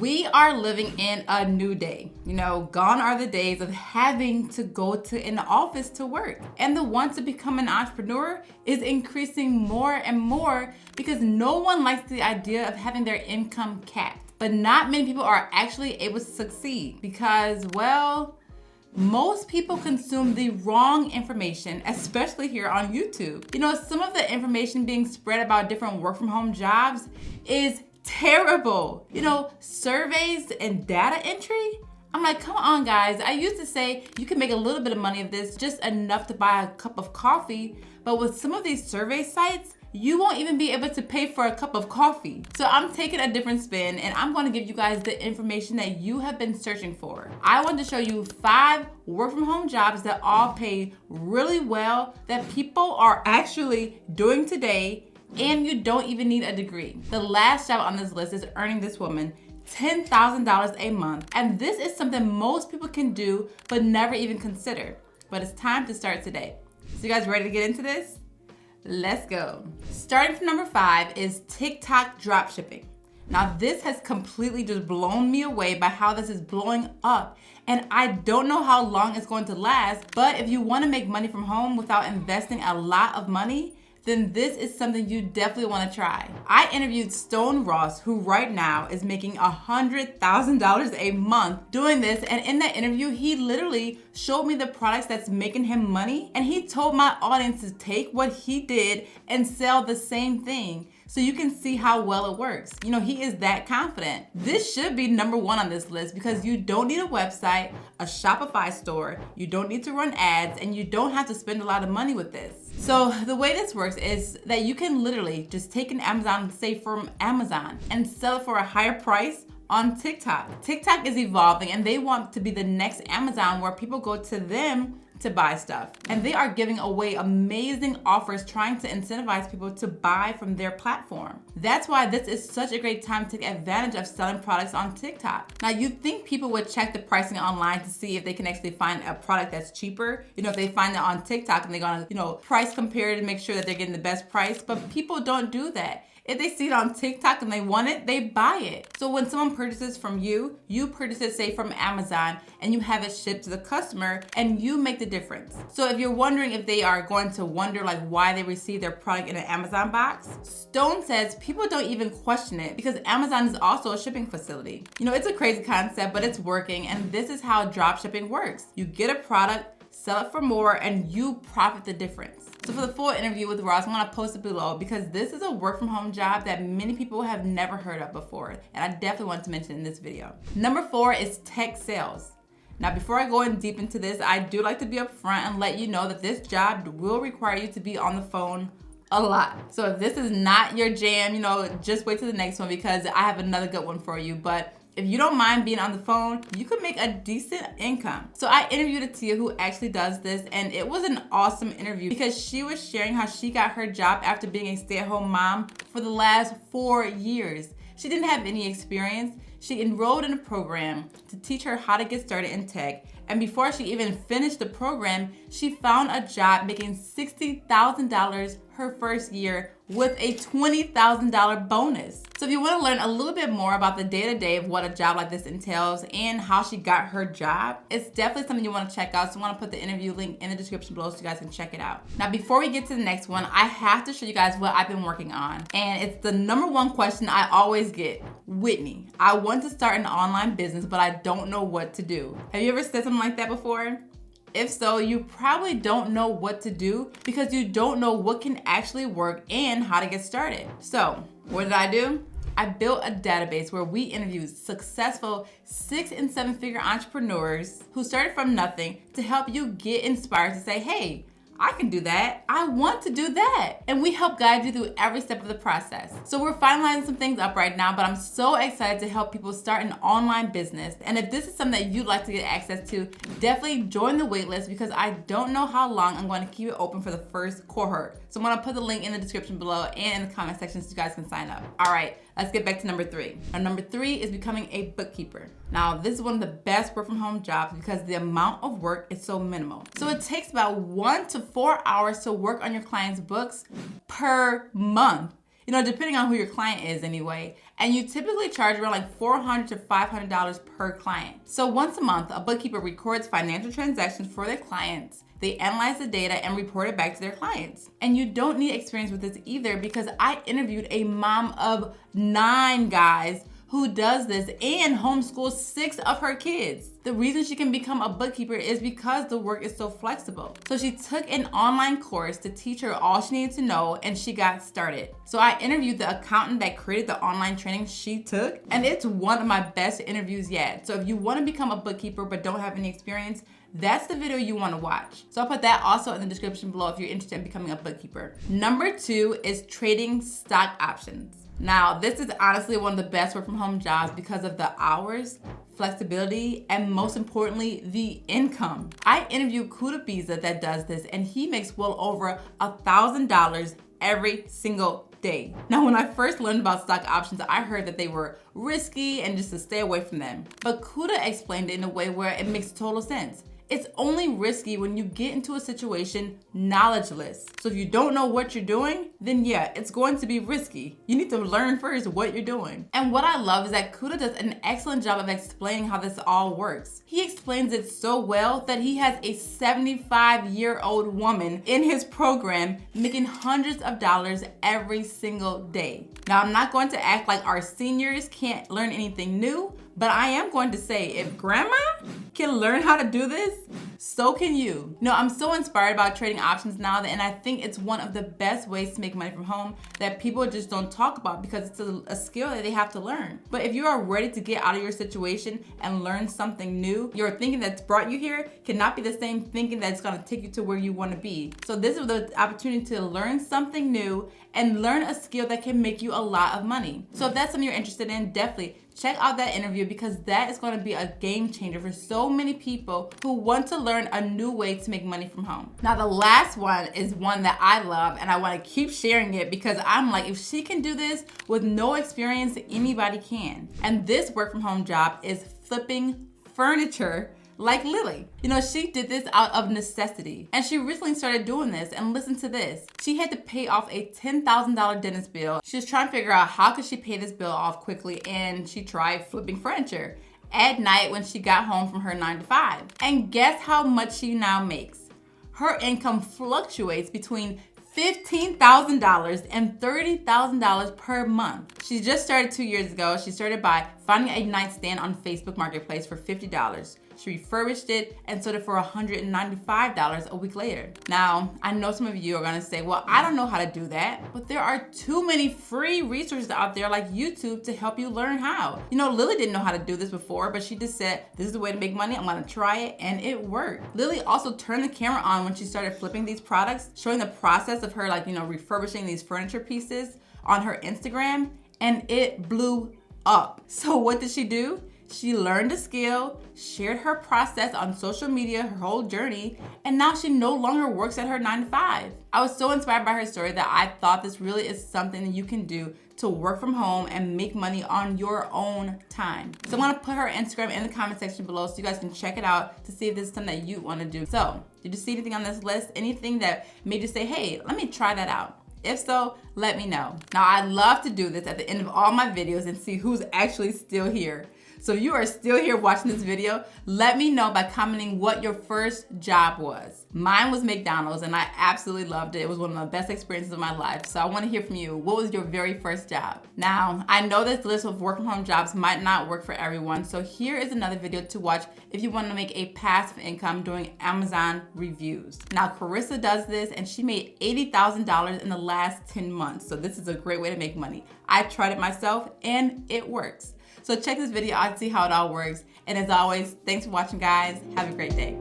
We are living in a new day. You know, gone are the days of having to go to an office to work. And the want to become an entrepreneur is increasing more and more because no one likes the idea of having their income capped. But not many people are actually able to succeed because, well, most people consume the wrong information, especially here on YouTube. You know, some of the information being spread about different work from home jobs is terrible. You know, surveys and data entry. I'm like, come on guys. I used to say you can make a little bit of money of this, just enough to buy a cup of coffee. But with some of these survey sites, you won't even be able to pay for a cup of coffee. So I'm taking a different spin and I'm going to give you guys the information that you have been searching for. I want to show you 5 work from home jobs that all pay really well, that people are actually doing today, and you don't even need a degree. The last job on this list is earning this woman $10,000 a month. And this is something most people can do, but never even consider. But it's time to start today. So you guys ready to get into this? Let's go. Starting from number 5 is TikTok dropshipping. Now this has completely just blown me away by how this is blowing up. And I don't know how long it's going to last, but if you want to make money from home without investing a lot of money, then this is something you definitely want to try. I interviewed Stone Ross, who right now is making $100,000 a month doing this. And in that interview, he literally showed me the products that's making him money. And he told my audience to take what he did and sell the same thing. So you can see how well it works. You know, he is that confident. This should be number 1 on this list because you don't need a website, a Shopify store, you don't need to run ads, and you don't have to spend a lot of money with this. So the way this works is that you can literally just take an Amazon, say from Amazon, and sell it for a higher price on TikTok. TikTok is evolving and they want to be the next Amazon where people go to them to buy stuff. And they are giving away amazing offers trying to incentivize people to buy from their platform. That's why this is such a great time to take advantage of selling products on TikTok. Now you'd think people would check the pricing online to see if they can actually find a product that's cheaper. You know, if they find it on TikTok and they're gonna, price compare to make sure that they're getting the best price, but people don't do that. If they see it on TikTok and they want it, they buy it. So when someone purchases from you, you purchase it, say from Amazon, and you have it shipped to the customer and you make the difference. So if you're wondering if they are going to wonder like why they receive their product in an Amazon box, Stone says people don't even question it because Amazon is also a shipping facility. You know, it's a crazy concept, but it's working. And this is how drop shipping works. You get a product, sell it for more, and you profit the difference. So for the full interview with Ross, I'm gonna post it below because this is a work from home job that many people have never heard of before. And I definitely want to mention in this video. Number 4 is tech sales. Now, before I go in deep into this, I do like to be upfront and let you know that this job will require you to be on the phone a lot. So if this is not your jam, just wait till the next one because I have another good one for you. But if you don't mind being on the phone, you could make a decent income. So I interviewed Atia who actually does this, and it was an awesome interview because she was sharing how she got her job after being a stay-at-home mom for the last 4 years. She didn't have any experience. She enrolled in a program to teach her how to get started in tech. And before she even finished the program, she found a job making $60,000 her first year with a $20,000 bonus. So if you want to learn a little bit more about the day-to-day of what a job like this entails and how she got her job, it's definitely something you want to check out. So I want to put the interview link in the description below so you guys can check it out. Now, before we get to the next one, I have to show you guys what I've been working on. And it's the number 1 question I always get. Whitney, I want to start an online business, but I don't know what to do. Have you ever said something like that before? If so, you probably don't know what to do because you don't know what can actually work and how to get started. So what did I do? I built a database where we interviewed successful 6- and 7-figure entrepreneurs who started from nothing to help you get inspired to say, hey, I can do that. I want to do that. And we help guide you through every step of the process. So we're finalizing some things up right now, but I'm so excited to help people start an online business. And if this is something that you'd like to get access to, definitely join the waitlist because I don't know how long I'm going to keep it open for the first cohort. So I'm going to put the link in the description below and in the comment section so you guys can sign up. All right, let's get back to number 3. Now, number 3 is becoming a bookkeeper. Now, this is one of the best work from home jobs because the amount of work is so minimal. So it takes about 1 to 4 hours to work on your client's books per month. depending on who your client is anyway. And you typically charge around like $400 to $500 per client. So once a month, a bookkeeper records financial transactions for their clients. They analyze the data and report it back to their clients. And you don't need experience with this either, because I interviewed a mom of 9 guys who does this and homeschools 6 of her kids. The reason she can become a bookkeeper is because the work is so flexible. So she took an online course to teach her all she needed to know, and she got started. So I interviewed the accountant that created the online training she took, and it's one of my best interviews yet. So if you want to become a bookkeeper but don't have any experience, that's the video you want to watch. So I'll put that also in the description below if you're interested in becoming a bookkeeper. Number 2 is trading stock options. Now, this is honestly one of the best work from home jobs because of the hours, flexibility, and most importantly, the income. I interviewed Kuda Biza that does this, and he makes well over $1,000 every single day. Now, when I first learned about stock options, I heard that they were risky and just to stay away from them. But Kuda explained it in a way where it makes total sense. It's only risky when you get into a situation knowledgeless. So if you don't know what you're doing, then yeah, it's going to be risky. You need to learn first what you're doing. And what I love is that Kuda does an excellent job of explaining how this all works. He explains it so well that he has a 75-year-old woman in his program making hundreds of dollars every single day. Now, I'm not going to act like our seniors can't learn anything new, but I am going to say if grandma can learn how to do this, so can you. I'm so inspired about trading options now, and I think it's one of the best ways to make money from home that people just don't talk about because it's a skill that they have to learn. But if you are ready to get out of your situation and learn something new, your thinking that's brought you here cannot be the same thinking that's gonna take you to where you wanna be. So this is the opportunity to learn something new and learn a skill that can make you a lot of money. So if that's something you're interested in, definitely check out that interview because that is going to be a game changer for so many people who want to learn a new way to make money from home. Now, the last one is one that I love and I want to keep sharing it because I'm like, if she can do this with no experience, anybody can. And this work from home job is flipping furniture like Lily. She did this out of necessity. And she recently started doing this, and listen to this. She had to pay off a $10,000 dentist bill. She was trying to figure out how could she pay this bill off quickly, and she tried flipping furniture at night when she got home from her 9 to 5. And guess how much she now makes? Her income fluctuates between $15,000 and $30,000 per month. She just started 2 years ago. She started by finding a nightstand on Facebook Marketplace for $50. She refurbished it and sold it for $195 a week later. Now, I know some of you are gonna say, well, I don't know how to do that, but there are too many free resources out there like YouTube to help you learn how. Lily didn't know how to do this before, but she just said, this is the way to make money, I'm gonna try it, and it worked. Lily also turned the camera on when she started flipping these products, showing the process of her refurbishing these furniture pieces on her Instagram, and it blew up. So what did she do? She learned a skill, shared her process on social media, her whole journey, and now she no longer works at her 9 to 5. I was so inspired by her story that I thought this really is something that you can do to work from home and make money on your own time. So I'm gonna put her Instagram in the comment section below so you guys can check it out to see if this is something that you wanna do. So, did you see anything on this list? Anything that made you say, hey, let me try that out? If so, let me know. Now, I love to do this at the end of all my videos and see who's actually still here. So if you are still here watching this video, let me know by commenting what your first job was. Mine was McDonald's and I absolutely loved it. It was one of the best experiences of my life. So I want to hear from you. What was your very first job? Now, I know this list of work from home jobs might not work for everyone. So here is another video to watch if you want to make a passive income doing Amazon reviews. Now, Carissa does this and she made $80,000 in the last 10 months. So this is a great way to make money. I tried it myself and it works. So check this video out to see how it all works. And as always, thanks for watching, guys. Have a great day.